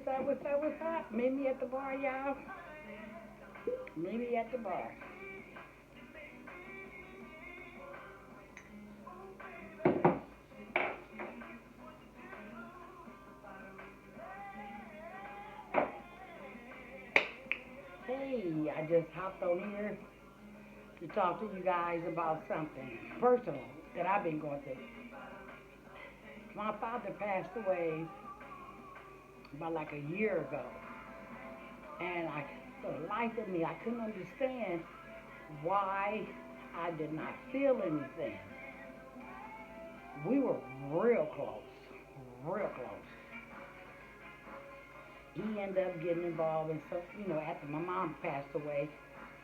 up, what's up, what's up? Meet me at the bar, y'all. Meet me at the bar. Hey, I just hopped on here to talk to you guys about something personal that I've been going through. My father passed away about like a year ago, and for the life of me, I couldn't understand why I did not feel anything. We were real close, real close. He ended up getting involved in some, after my mom passed away,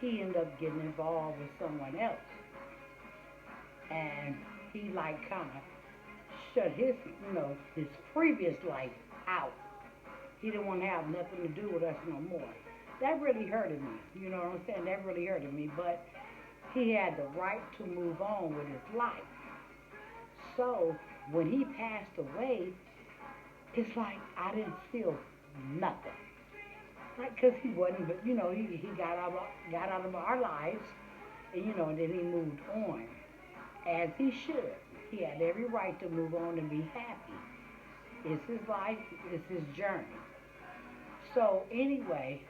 he ended up getting involved with someone else. And he like kind of shut his previous life out. He didn't want to have nothing to do with us no more. That really hurted me. You know what I'm saying? That really hurted me. But he had the right to move on with his life. So when he passed away, it's like I didn't feel nothing. Like, because he wasn't, but he got out of our lives, and and then he moved on, as he should. He had every right to move on and be happy. It's his life, it's his journey. So anyway,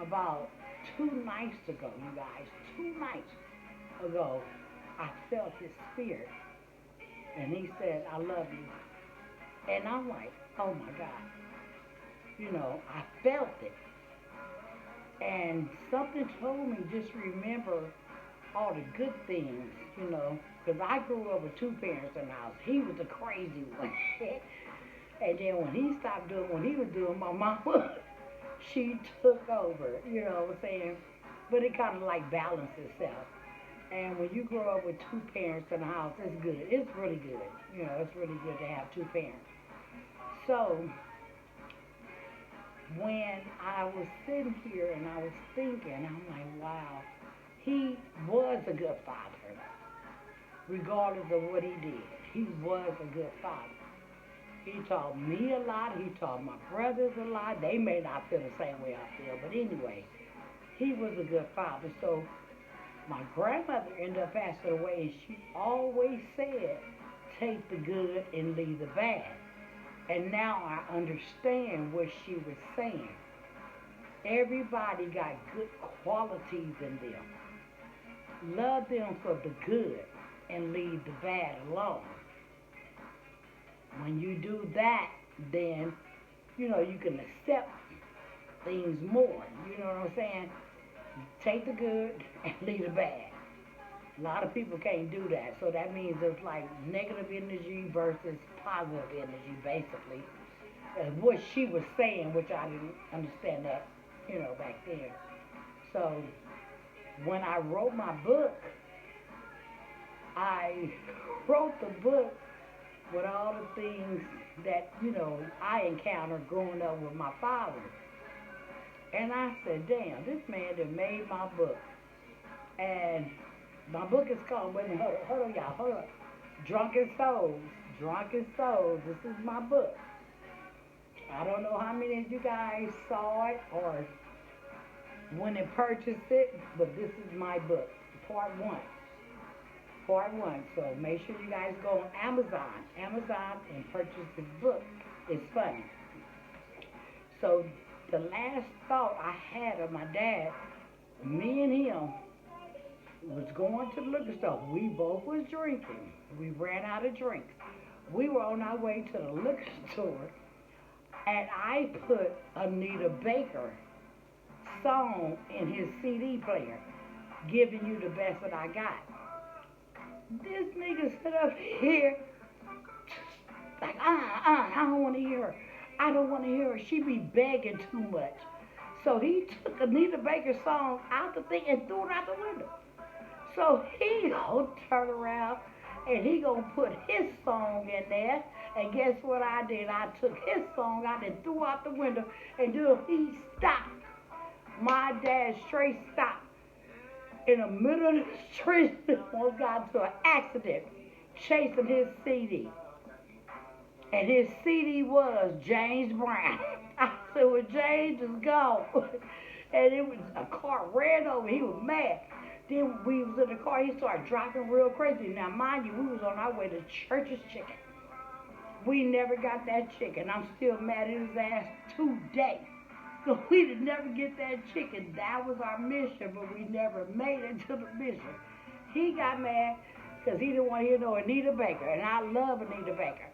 about 2 nights ago, you guys, 2 nights ago, I felt his spirit, and he said, "I love you," and I'm like, oh my God. I felt it. And something told me, just remember all the good things, because I grew up with 2 parents in the house. He was the crazy one. And then when he was doing, my mama, she took over, you know what I'm saying? But it kind of like balanced itself. And when you grow up with 2 parents in the house, it's good. It's really good. It's really good to have 2 parents. So, when I was sitting here and I was thinking, I'm like, wow, he was a good father, regardless of what he did. He was a good father. He taught me a lot. He taught my brothers a lot. They may not feel the same way I feel, but anyway, he was a good father. So my grandmother ended up passing away, and she always said, take the good and leave the bad. And now I understand what she was saying. Everybody got good qualities in them. Love them for the good and leave the bad alone. When you do that, then, you can accept things more. You know what I'm saying? Take the good and leave the bad. A lot of people can't do that. So that means it's like negative energy versus positive energy, basically. What she was saying, which I didn't understand that, back then. So when I wrote my book, I wrote the book with all the things that, I encountered growing up with my father. And I said, damn, this man that made my book. And my book is called, wait a minute, hold on, y'all, hold on. Drunken Souls. Drunken Souls. This is my book. I don't know how many of you guys saw it or when they purchased it, but this is my book, part 1. Part 1. So make sure you guys go on Amazon and purchase this book. It's funny. So the last thought I had of my dad, me and him, was going to the liquor store. We both was drinking. We ran out of drinks. We were on our way to the liquor store, and I put Anita Baker song in his CD player, Giving You the Best That I Got. This nigga stood up here like, I don't want to hear her. I don't want to hear her. She be begging too much. So he took Anita Baker's song out the thing and threw it out the window. So he gonna turn around and he gonna put his song in there. And guess what I did? I took his song out and threw out the window. And he stopped. My dad straight stopped in the middle of the street. Almost got into an accident chasing his CD. And his CD was James Brown. I said, well, James is gone. And it was a car ran over. He was mad. Then we was in the car. He started driving real crazy. Now, mind you, we was on our way to Church's Chicken. We never got that chicken. I'm still mad at his ass today. So we did never get that chicken. That was our mission, but we never made it to the mission. He got mad because he didn't want to hear no Anita Baker. And I love Anita Baker.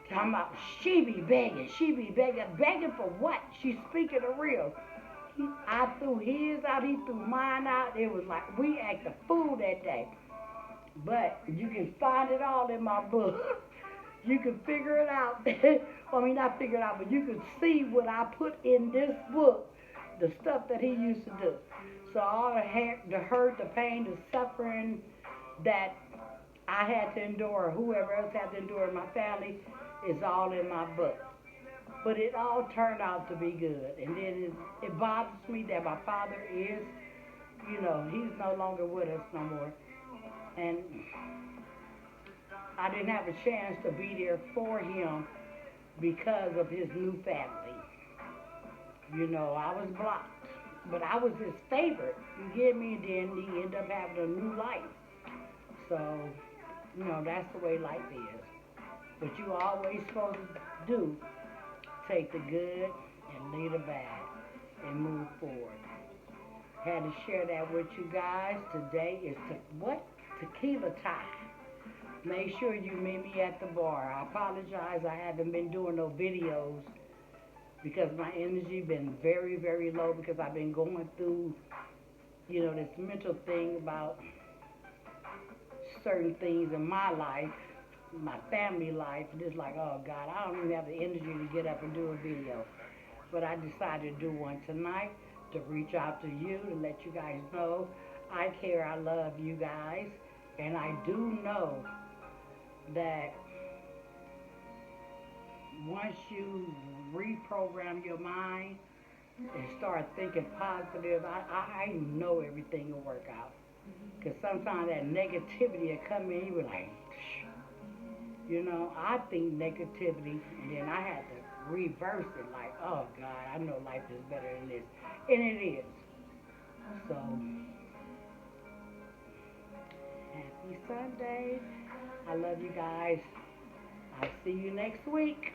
Talking about she be begging. Begging for what? She's speaking the real. I threw his out, he threw mine out. It was like we acted a fool that day. But you can find it all in my book. You can figure it out. I mean, not figure it out, but you can see what I put in this book, the stuff that he used to do. So all the hurt, the pain, the suffering that I had to endure, or whoever else had to endure in my family, is all in my book. But it all turned out to be good. And then it bothers me that my father is, he's no longer with us no more. And I didn't have a chance to be there for him because of his new family. I was blocked. But I was his favorite. You get me? And then he ended up having a new life. So, that's the way life is. But you always supposed to do, take the good and leave the bad and move forward. Had to share that with you guys. Today is tequila time. Make sure you meet me at the bar. I apologize I haven't been doing no videos because my energy been very, very low because I've been going through, this mental thing about certain things in my life, my family life, and it's like, oh God, I don't even have the energy to get up and do a video. But I decided to do one tonight to reach out to you, to let you guys know I care, I love you guys, and I do know that once you reprogram your mind and start thinking positive, I know everything will work out. Because sometimes that negativity will come in, you be like, I think negativity, and then I had to reverse it like, oh God, I know life is better than this. And it is. So, happy Sunday. I love you guys. I'll see you next week.